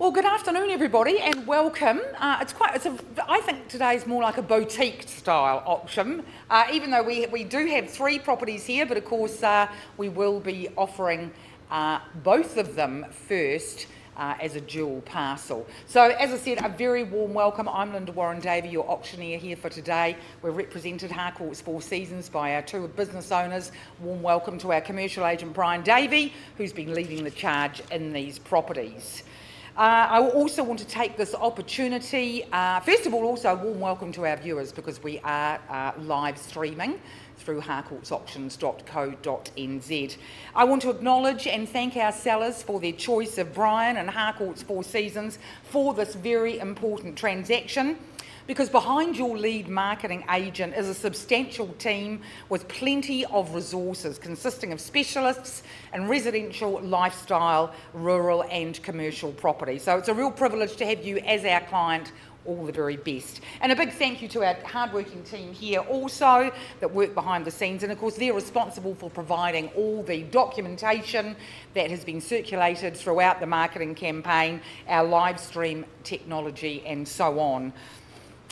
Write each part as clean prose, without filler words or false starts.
Well, good afternoon, everybody, and welcome. I think today's more like a boutique-style auction, even though we do have 3 properties here, but of course we will be offering both of them first as a dual parcel. So, as I said, a very warm welcome. I'm Linda Warren-Davey, your auctioneer here for today. We're represented Harcourts 4 Seasons by our 2 business owners. Warm welcome to our commercial agent, Brian Davey, who's been leading the charge in these properties. I also want to take this opportunity, first of all, also a warm welcome to our viewers, because we are live streaming through harcourtsauctions.co.nz. I want to acknowledge and thank our sellers for their choice of Brian and Harcourts 4 Seasons for this very important transaction, because behind your lead marketing agent is a substantial team with plenty of resources consisting of specialists in residential, lifestyle, rural and commercial property. So it's a real privilege to have you as our client. All the very best. And a big thank you to our hardworking team here also that work behind the scenes, and of course they're responsible for providing all the documentation that has been circulated throughout the marketing campaign, our live stream technology and so on.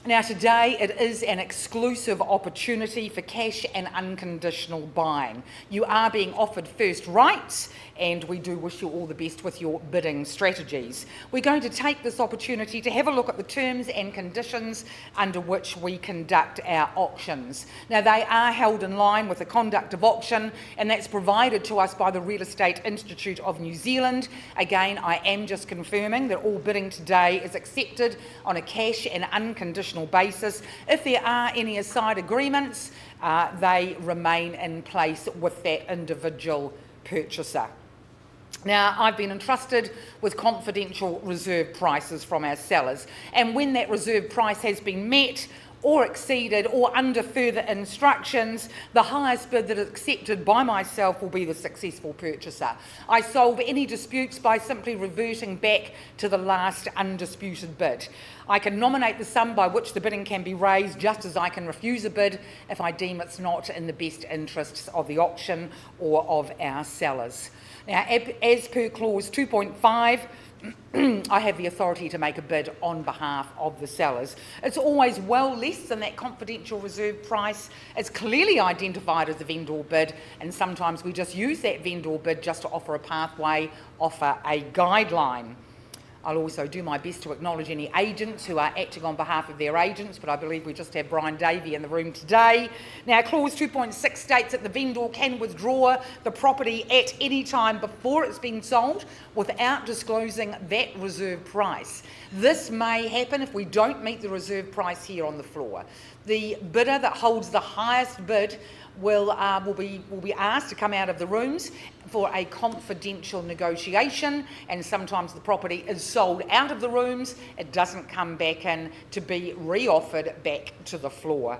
Now today it is an exclusive opportunity for cash and unconditional buying. You are being offered first rights, and we do wish you all the best with your bidding strategies. We're going to take this opportunity to have a look at the terms and conditions under which we conduct our auctions. Now they are held in line with the conduct of auction, and that's provided to us by the Real Estate Institute of New Zealand. Again, I am just confirming that all bidding today is accepted on a cash and unconditional basis. If there are any aside agreements, they remain in place with that individual purchaser. Now, I've been entrusted with confidential reserve prices from our sellers, and when that reserve price has been met or exceeded or under further instructions, the highest bid that is accepted by myself will be the successful purchaser. I solve any disputes by simply reverting back to the last undisputed bid. I can nominate the sum by which the bidding can be raised, just as I can refuse a bid if I deem it's not in the best interests of the auction or of our sellers. Now, as per clause 2.5, I have the authority to make a bid on behalf of the sellers. It's always well less than that confidential reserve price. It's clearly identified as a vendor bid, and sometimes we just use that vendor bid just to offer a pathway, offer a guideline. I'll also do my best to acknowledge any agents who are acting on behalf of their agents, but I believe we just have Brian Davey in the room today. Now, clause 2.6 states that the vendor can withdraw the property at any time before it's been sold without disclosing that reserve price. This may happen if we don't meet the reserve price here on the floor. The bidder that holds the highest bid will be asked to come out of the rooms for a confidential negotiation, and sometimes the property is sold out of the rooms. It doesn't come back in to be re-offered back to the floor.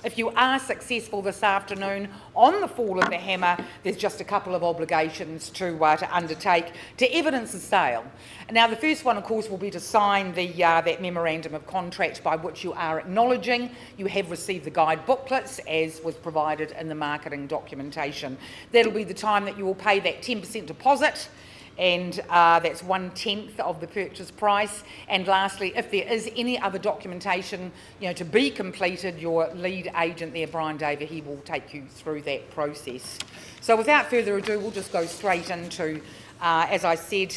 If you are successful this afternoon on the fall of the hammer, there's just a couple of obligations to undertake to evidence the sale. Now, the first one, of course, will be to sign that memorandum of contract by which you are acknowledging you have received the guide booklets as was provided in the marketing documentation. That'll be the time that you will pay that 10% deposit, and that's 1/10 of the purchase price. And lastly, if there is any other documentation to be completed, your lead agent there, Brian Davey, he will take you through that process. So without further ado, we'll just go straight into, as I said,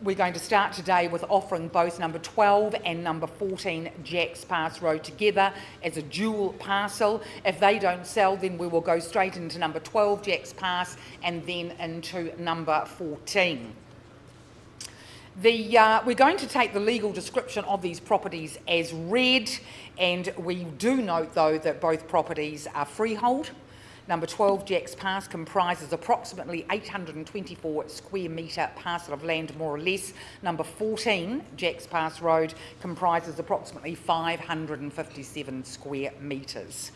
we're going to start today with offering both number 12 and number 14 Jacks Pass Road together as a dual parcel. If they don't sell, then we will go straight into number 12 Jacks Pass and then into number 14. We're going to take the legal description of these properties as read, and we do note though that both properties are freehold. Number 12 Jacks Pass comprises approximately 824 square metre parcel of land, more or less. Number 14 Jacks Pass Road comprises approximately 557 square metres.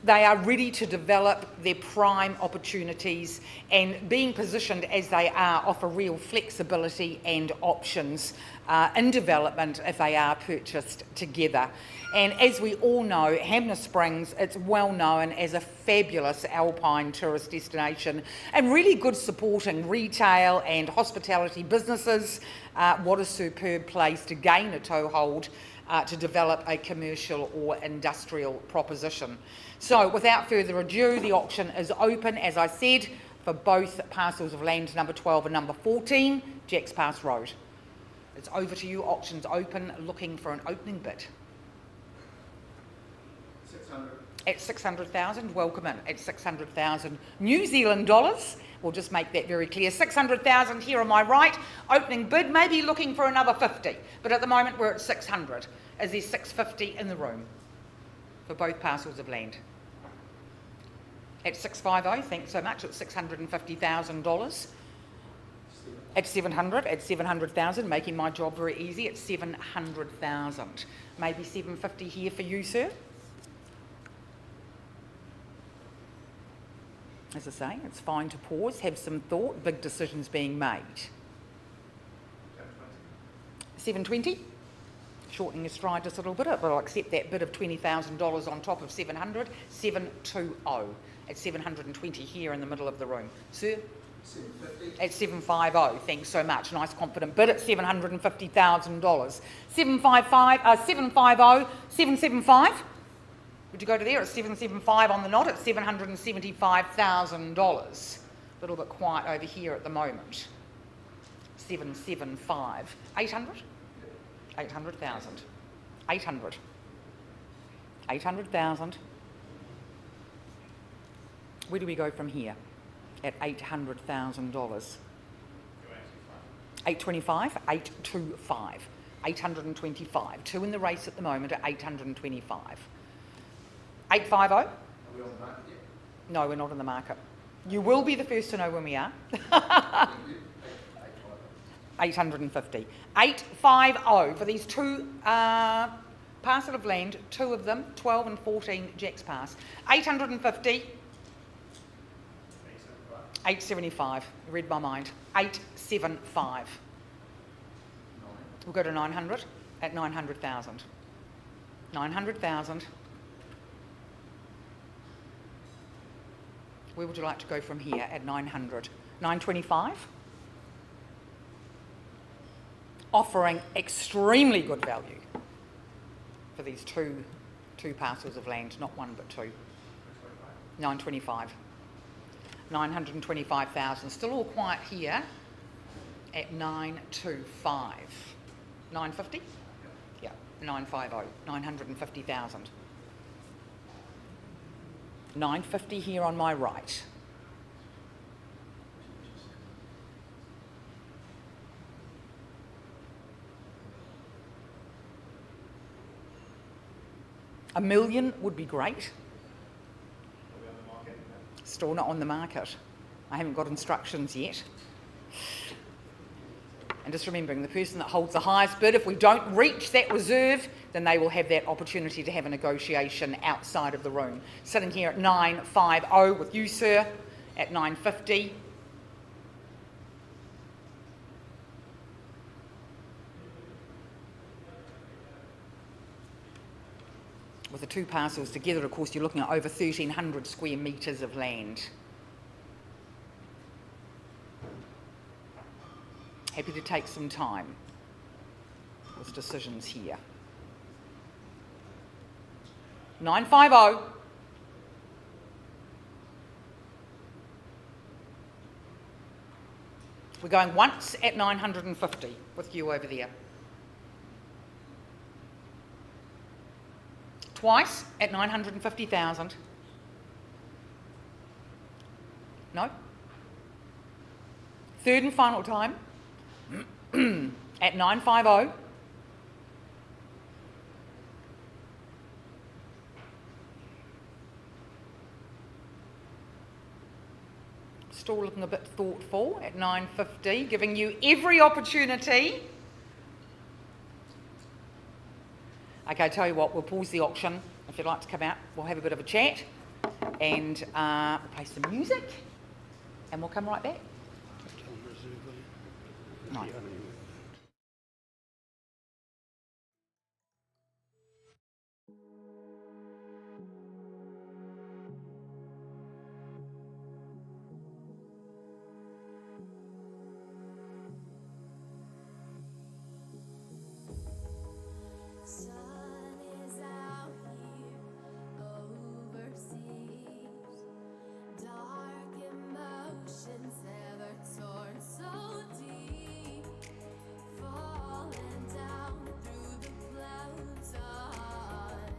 They are ready to develop their prime opportunities, and being positioned as they are offer real flexibility and options in development if they are purchased together. And as we all know, Hanmer Springs, it's well known as a fabulous alpine tourist destination and really good supporting retail and hospitality businesses. What a superb place to gain a toehold to develop a commercial or industrial proposition. So without further ado, the auction is open, as I said, for both parcels of land, number 12 and number 14, Jacks Pass Road. It's over to you. Auction's open, looking for an opening bid. 600. At 600,000, welcome in. At 600,000 New Zealand dollars. We'll just make that very clear. 600,000 here on my right. Opening bid, maybe looking for another 50. But at the moment we're at 600. Is there 650 in the room for both parcels of land? At 650, thanks so much. It's $650,000. At 700, at 700,000, making my job very easy. At 700,000. Maybe 750 here for you, sir. As I say, it's fine to pause, have some thought, big decisions being made. 720? Shortening your stride just a little bit, but I'll accept that bid of $20,000 on top of 700. 720 at 720 here in the middle of the room. Sir? 750. At 750, thanks so much. Nice confident bid at $750,000. 750, 775. Would you go to there at 775 on the nod at $775,000? A little bit quiet over here at the moment. 775. 800? 800,000. 800. 800,000. Where do we go from here? At $800,000. 825, 825, 825. Two in the race at the moment at 825. 850? Are we on the market yet? No, we're not in the market. You will be the first to know when we are. 850. 850 for these two parcel of land, two of them, 12 and 14 Jacks Pass. 850. 875. Read my mind. 875. We'll go to 900 at 900,000. 900,000. Where would you like to go from here at 900? 925? Offering extremely good value for these two parcels of land, not one but two. 925. 925,000. Still all quiet here at 925. 950? Yeah, 950. 950,000. 950 here on my right. $1 million would be great. Still not on the market. I haven't got instructions yet. And just remembering, the person that holds the highest bid, if we don't reach that reserve, then they will have that opportunity to have a negotiation outside of the room. Sitting here at 950 with you, sir, at 950. With the two parcels together, of course, you're looking at over 1,300 square metres of land. Happy to take some time with decisions here. 950. We're going once at 950 with you over there. Twice at 950,000. No? Third and final time at 950. Still looking a bit thoughtful at 950, giving you every opportunity. Okay, I tell you what, we'll pause the auction. If you'd like to come out, we'll have a bit of a chat and we'll play some music and we'll come right back. No. Sun is out here overseas. Dark emotions ever torn so deep. Falling down through the clouds on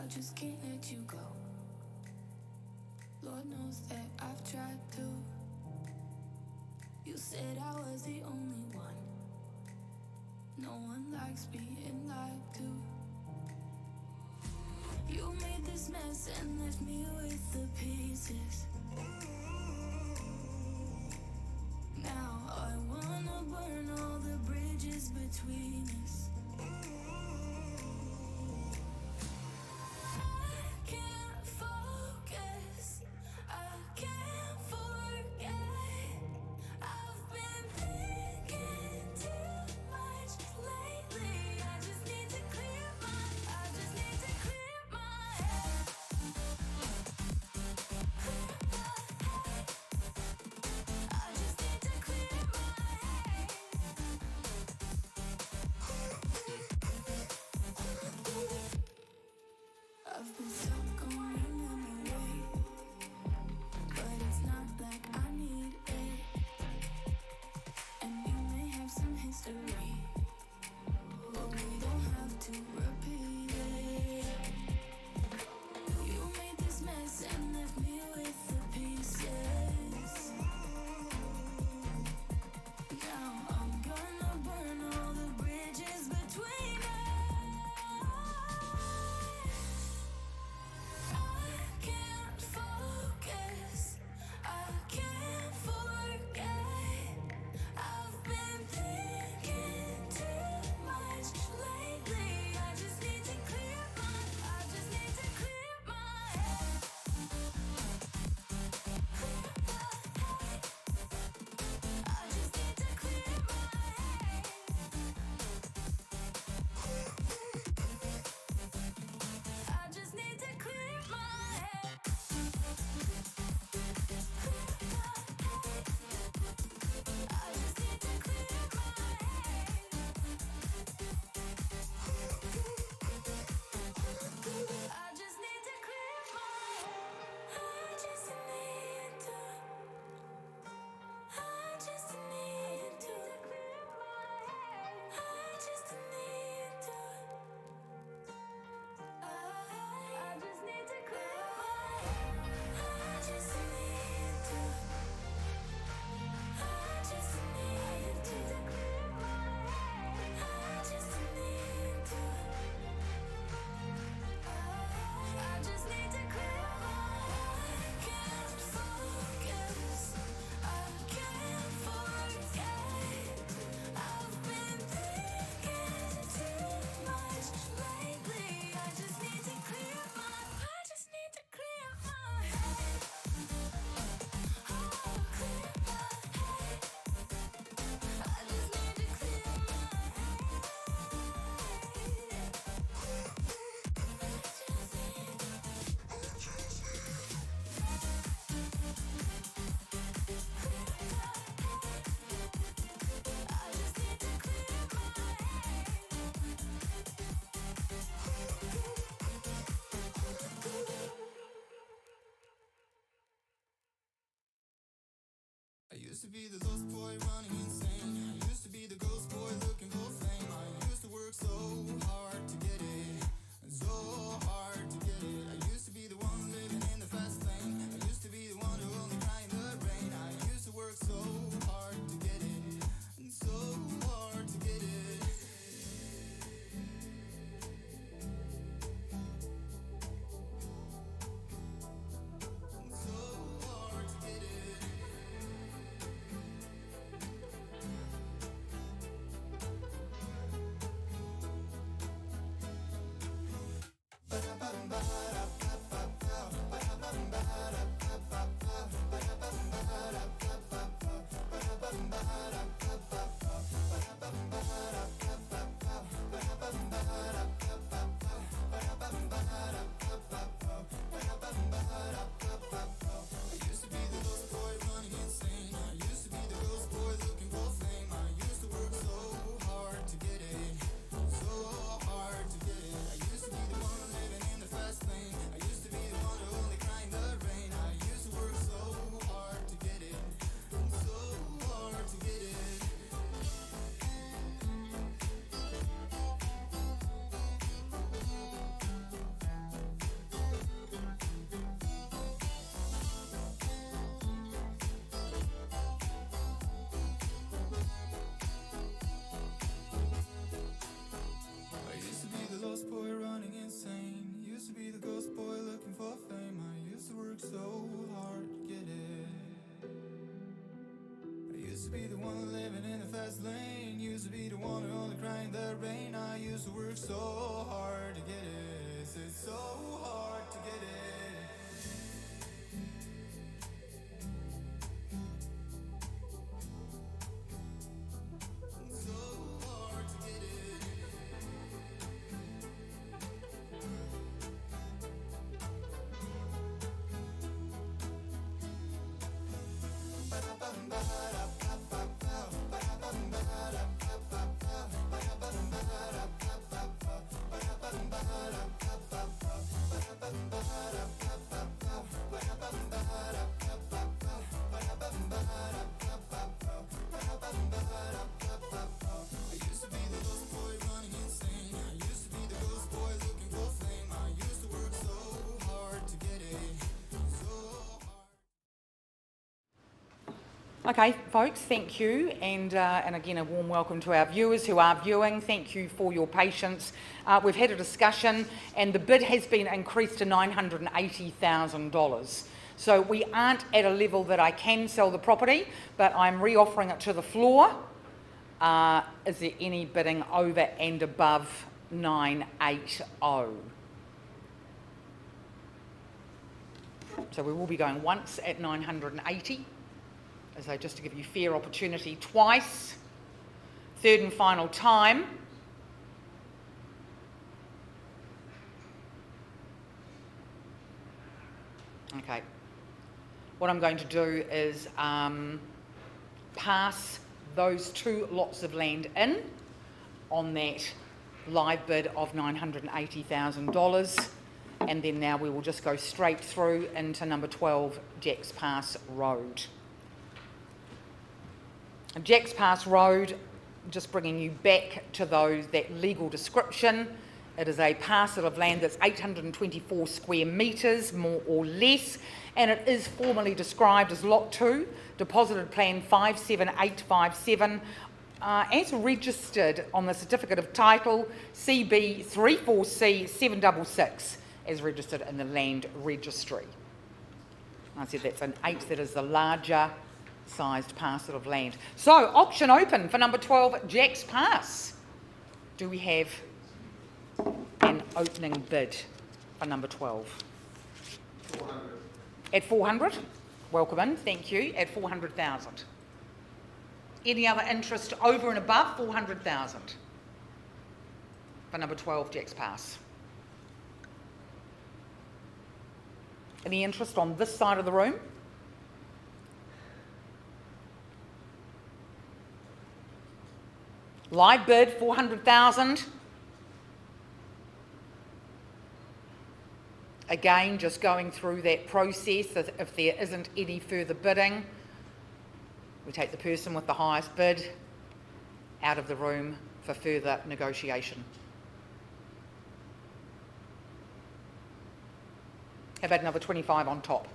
I just can't let you go. Lord knows that I've tried to. You said I was the only one. No one likes being lied to. You made this mess and left me with the pieces. Now I wanna burn all the bridges between us. I can't focus, I can't forget. I've been thinking too much lately. I just need to clear my head. I just need to clear my head. I've been stuck on your memory, but it's not like I need it. And you may have some history, but we don't have to repeat it. You made this mess and left me with the pieces. Now I'm gonna burn all the bridges between us. I can't focus, I can't forget. I've been thinking too much lately. I just need to clear my head. I just need to clear my head. I just need to clear my head. I just need to clear my head. I just need to clear my head. I just need to. I just need to clear my head. I just need to. I just need to clear my head. I just need to. I just need to clear my head. I just need to. I just need to clear my head. I can't focus. I can't forget. I've been thinking too much lately. I just need to clear my. I just need to clear my head. Oh, clear my head. I just need to clear my head. I just need to clear my I used to be the lost boy running insane. I used to be the ghost boy looking for fame. I used to work so hard to get it, so hard to get it. I used to be the one living in the fast lane. I used to be the one who only cried in the rain. I used to work so hard to get it, and so hard to get it. And so hard to get it. to be the one living in the fast lane. Used to be the one who only cried in the rain. I used to work so hard to get it. It's so hard to get it. So hard to get it. Okay, folks, thank you, and again a warm welcome to our viewers who are viewing. Thank you for your patience. We've had a discussion, and the bid has been increased to $980,000. So we aren't at a level that I can sell the property, but I'm re-offering it to the floor. Is there any bidding over and above 980? So we will be going once at 980. So just to give you fair opportunity, twice, third and final time. Okay, what I'm going to do is pass those two lots of land in on that live bid of $980,000, and then now we will just go straight through into number 12 Jacks Pass Road. Jacks Pass Road, just bringing you back to that legal description. It is a parcel of land that's 824 square metres, more or less, and it is formally described as Lot 2, Deposited Plan 57857, as registered on the Certificate of Title CB34C766, as registered in the Land Registry. I said that's an 8, that is the larger sized parcel of land. So, auction open for number 12, Jacks Pass. Do we have an opening bid for number 12? 400. At 400? Welcome in, thank you, at 400,000. Any other interest over and above 400,000 for number 12, Jacks Pass? Any interest on this side of the room? Live bid, 400,000. Again, just going through that process. If there isn't any further bidding, we take the person with the highest bid out of the room for further negotiation. How about another 25 on top?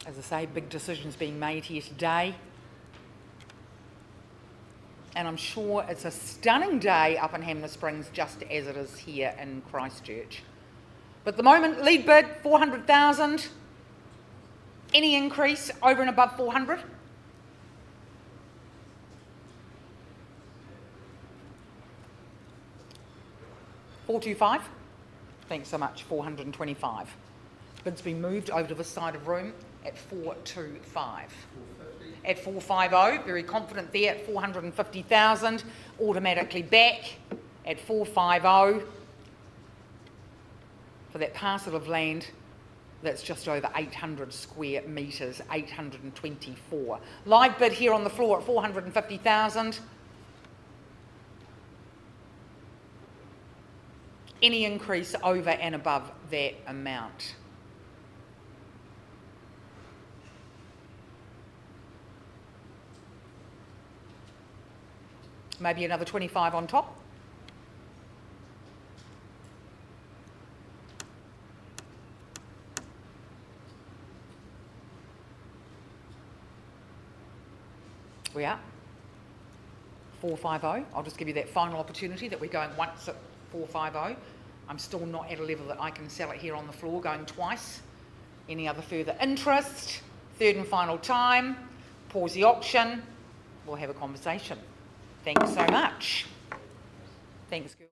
As I say, big decisions being made here today. And I'm sure it's a stunning day up in Hamner Springs, just as it is here in Christchurch. But at the moment, lead bid, 400,000. Any increase over and above 400? $425? Thanks so much, 425. Bid's been moved over to this side of room at 425. 450. At 450, very confident there at 450,000, automatically back at 450 for that parcel of land that's just over 800 square metres, 824. Live bid here on the floor at 450,000. Any increase over and above that amount? Maybe another 25 on top. We are. 450. I'll just give you that final opportunity that we're going once at 450. I'm still not at a level that I can sell it here on the floor, going twice. Any other further interest? Third and final time. Pause the auction. We'll have a conversation. Thank you so much. Thanks, girl.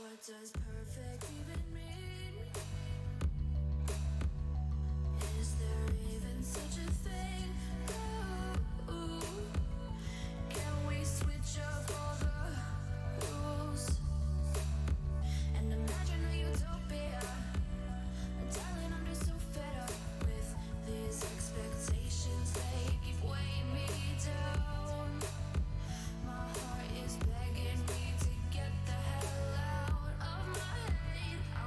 What does perfect even mean? Is there even such a thing? Ooh, can we switch up all the rules and imagine a utopia? Darling, I'm just so fed up with these expectations. They keep weighing me down. My heart is begging me to get the hell out of my head.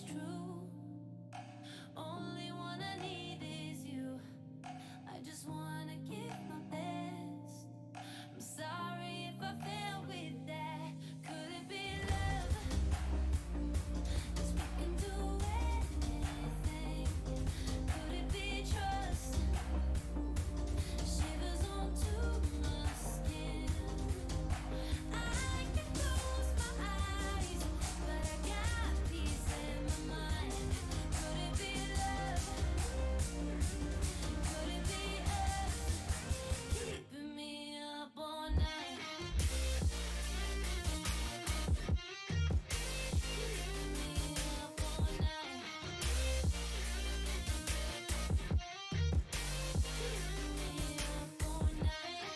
is true. Only one I need is you. I just wanna give my best. I'm sorry if I fail with that. Could it be love? 'Cause we can do anything. Could it be trust? Shivers onto my skin. I can close my eyes, but I got peace in my mind. Could it be love? Could it be us keeping me up all night? Keeping me up all night. Keeping me up all night.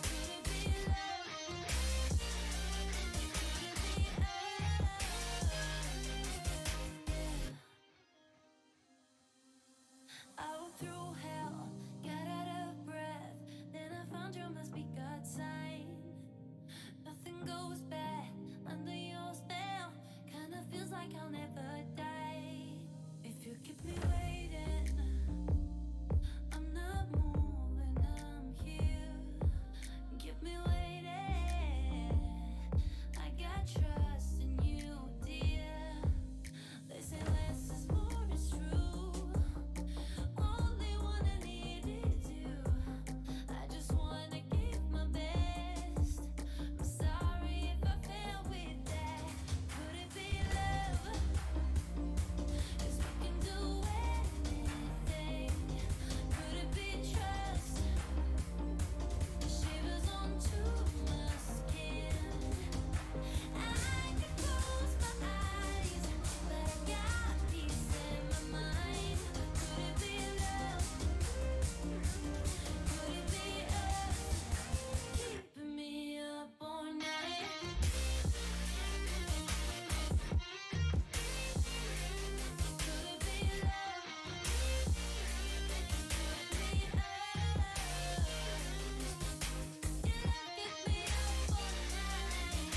Could it be love? Could it be us? I walked through hell, got out of breath. Then I found you must be God's sign. Nothing goes bad under your spell. Kinda feels like I'll never die. If you keep me waiting, I'm not moving, I'm here. Keep me waiting. I got trust in you, dear. They say less is more, it's true. Only one I need is you. I just wanna give my best. I'm sorry if I fail with that. Could it be love? 'Cause we can do anything. Could it be trust? Shivers onto my skin. I can close my eyes, but I got peace in my mind. Could it be love? Could it be us keeping me up all night? Could it be love? Could it be us? Your love keeps me up all night.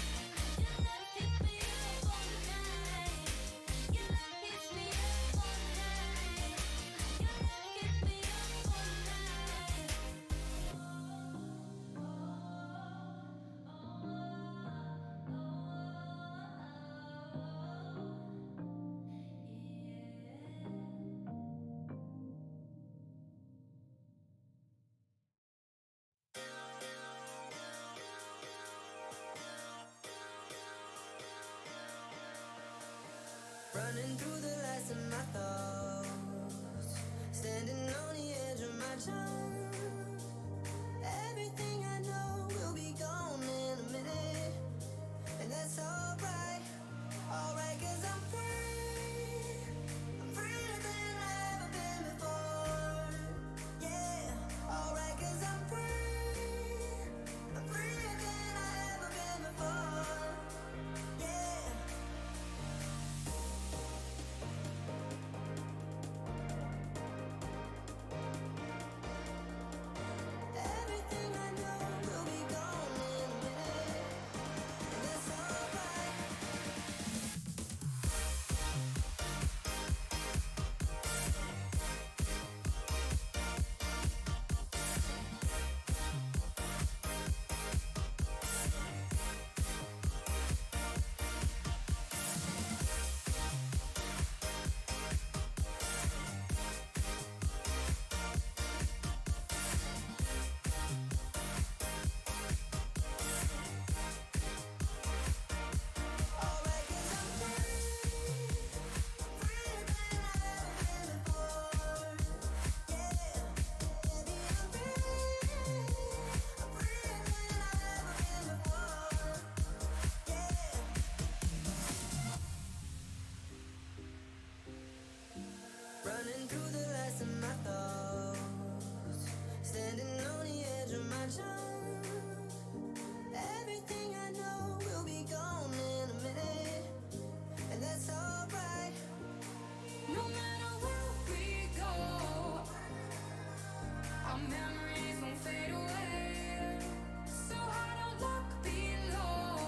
Your love keeps me up all night. Your love keeps me up all night. Your love keeps me up all night. Running through the lights of my thoughts, standing on the edge of my jump. Everything I know will be gone in a minute, and that's alright, alright, 'cause I'm free. I'm freer than I've ever been before. Yeah, alright, 'cause I'm free. I'm freer than I've ever been before. Yeah. Everything I know will be gone in a minute, and that's alright. Alright, 'cause I'm free. I'm freer than I've ever been before. Yeah, baby, I'm free. I'm freer than I've ever been before. Yeah. Running through the lights of my thoughts, standing on the edge of my jump. Everything I know will be gone in a minute, and that's alright. No matter where we go, our memories won't fade away. So I don't look below.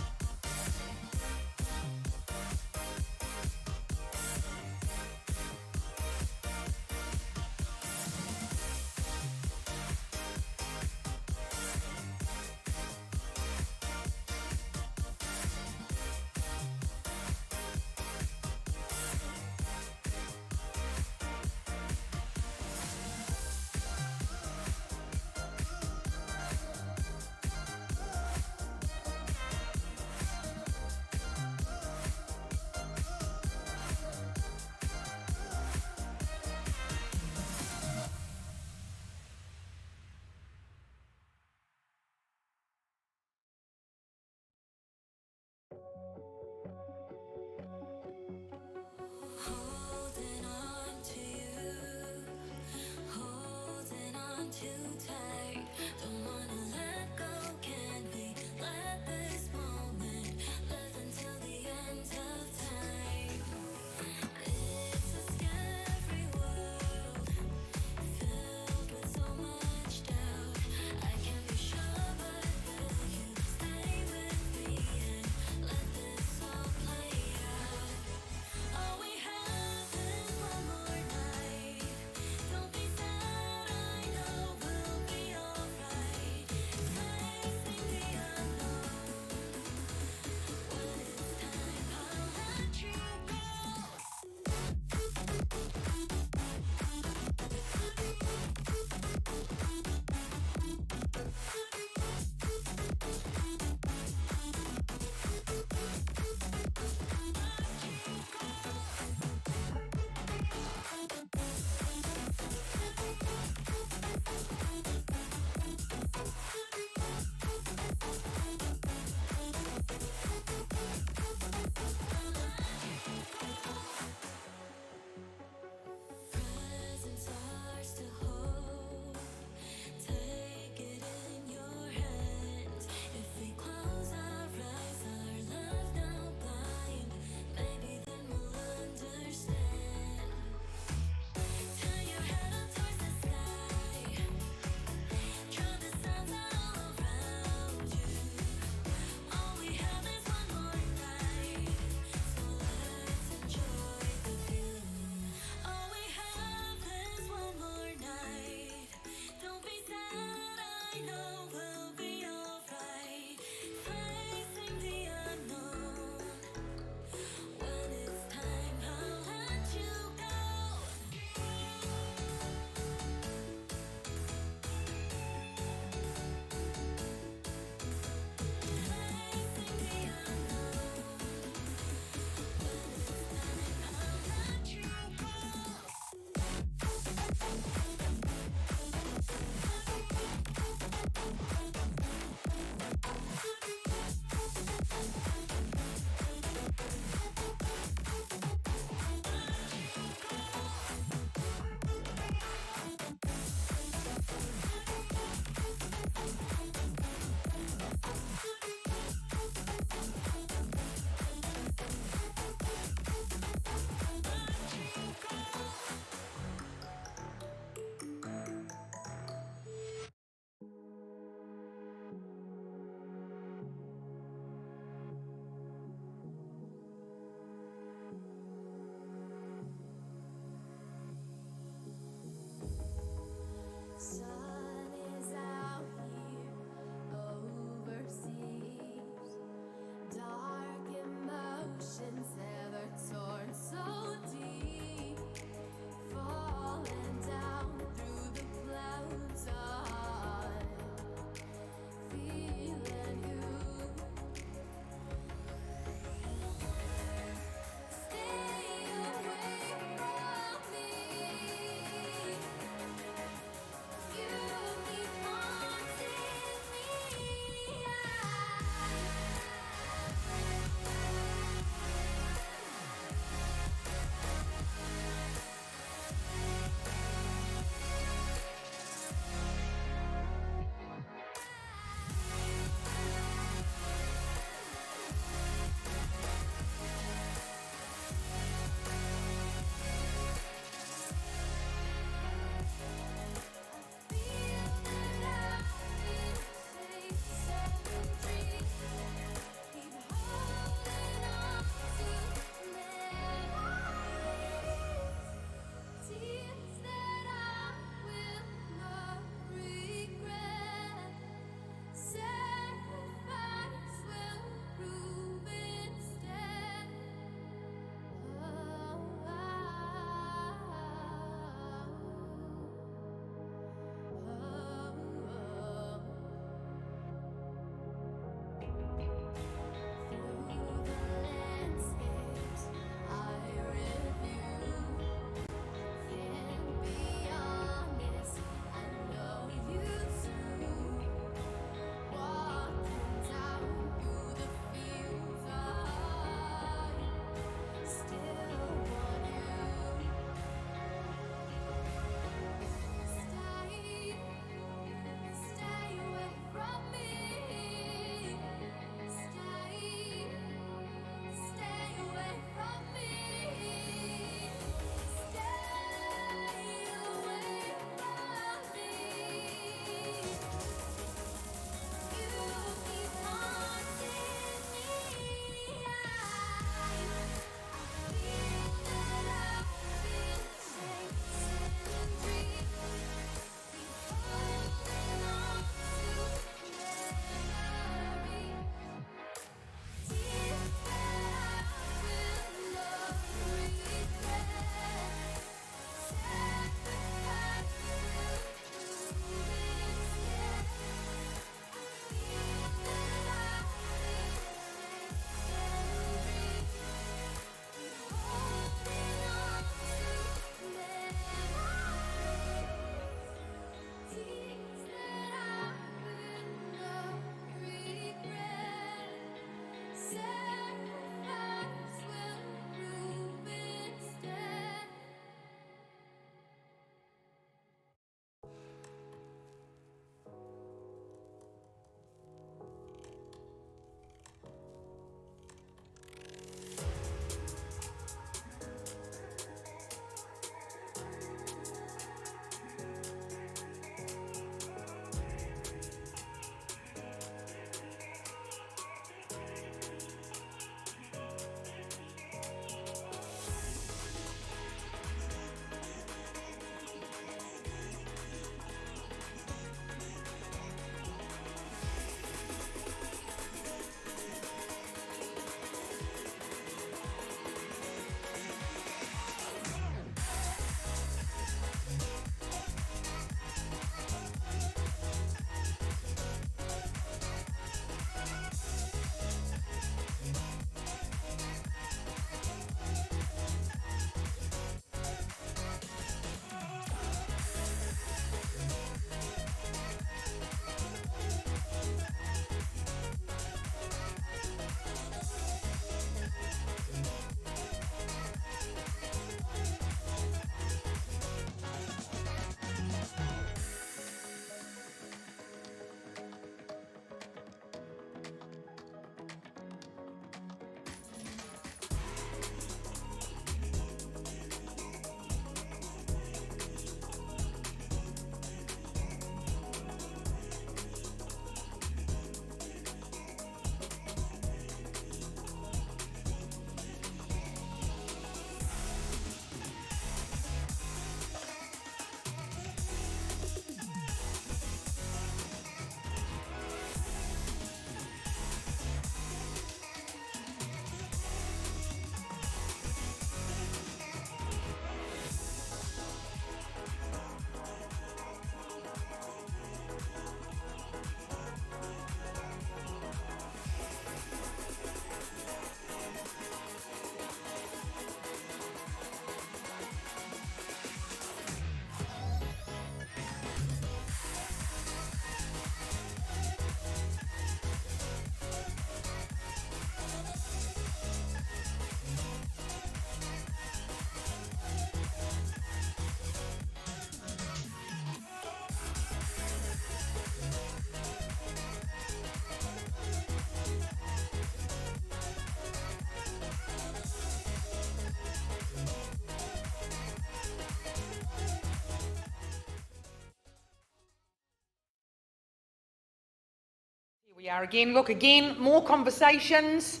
We are again. Look, again, more conversations.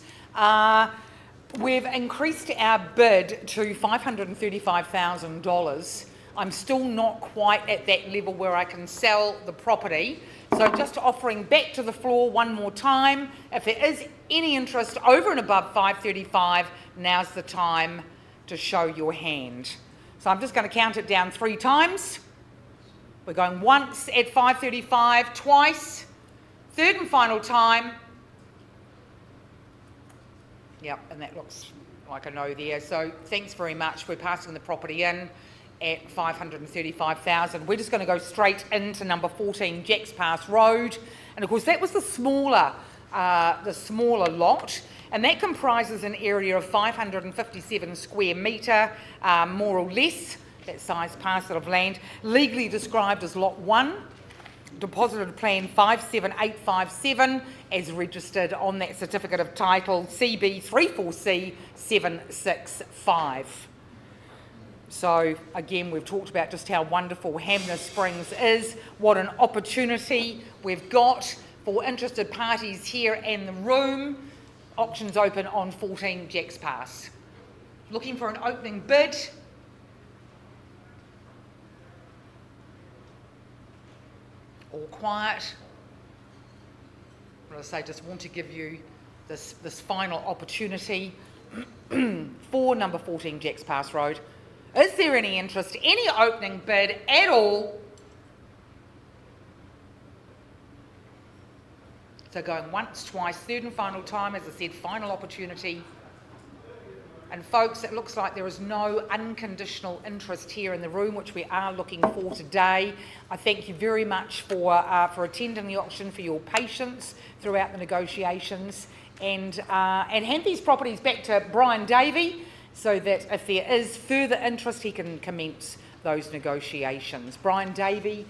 We've increased our bid to $535,000. I'm still not quite at that level where I can sell the property. So just offering back to the floor one more time. If there is any interest over and above 535, now's the time to show your hand. So I'm just going to count it down 3 times. We're going once at 535, twice, third and final time. Yep, and that looks like a no there. So thanks very much. We're passing the property in at 535,000. We're just going to go straight into number 14 Jacks Pass Road, and of course that was the smaller lot, and that comprises an area of 557 square metre, more or less. That size parcel of land, legally described as Lot 1, deposited plan 57857, as registered on that certificate of title CB34C765. So again, we've talked about just how wonderful Hanmer Springs is, what an opportunity we've got for interested parties here in the room. Auctions open on 14 Jacks Pass. Looking for an opening bid. All quiet. As I say, just want to give you this final opportunity for number 14 Jacks Pass Road. Is there any interest, any opening bid at all? So going once, twice, third and final time, as I said, final opportunity. And folks, it looks like there is no unconditional interest here in the room, which we are looking for today. I thank you very much for attending the auction, for your patience throughout the negotiations, and hand these properties back to Brian Davey so that if there is further interest, he can commence those negotiations. Brian Davey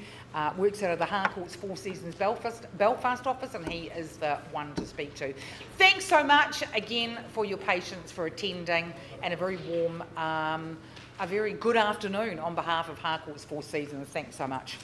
works out of the Harcourts Four Seasons Belfast office, and he is the one to speak to. Thanks so much again for your patience, for attending, and a very warm, a very good afternoon on behalf of Harcourts Four Seasons. Thanks so much.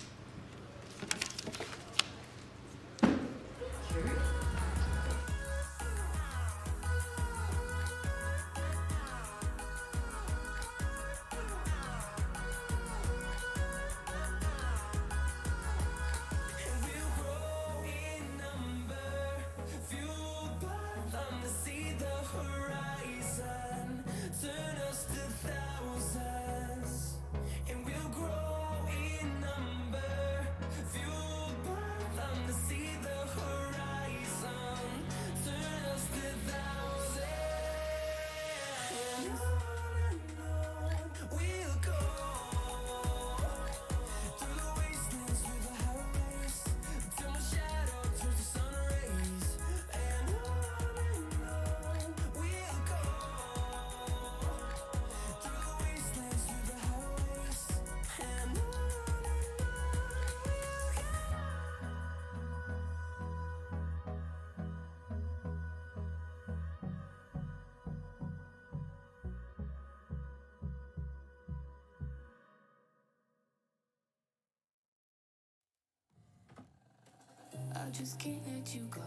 I just can't let you go.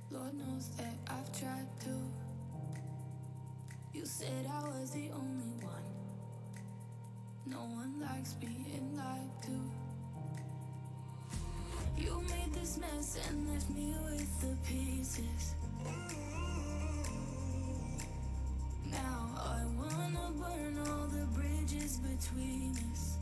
Lord knows that I've tried to. You said I was the only one. No one likes being lied to. You made this mess and left me with the pieces. Now I wanna burn all the bridges between us.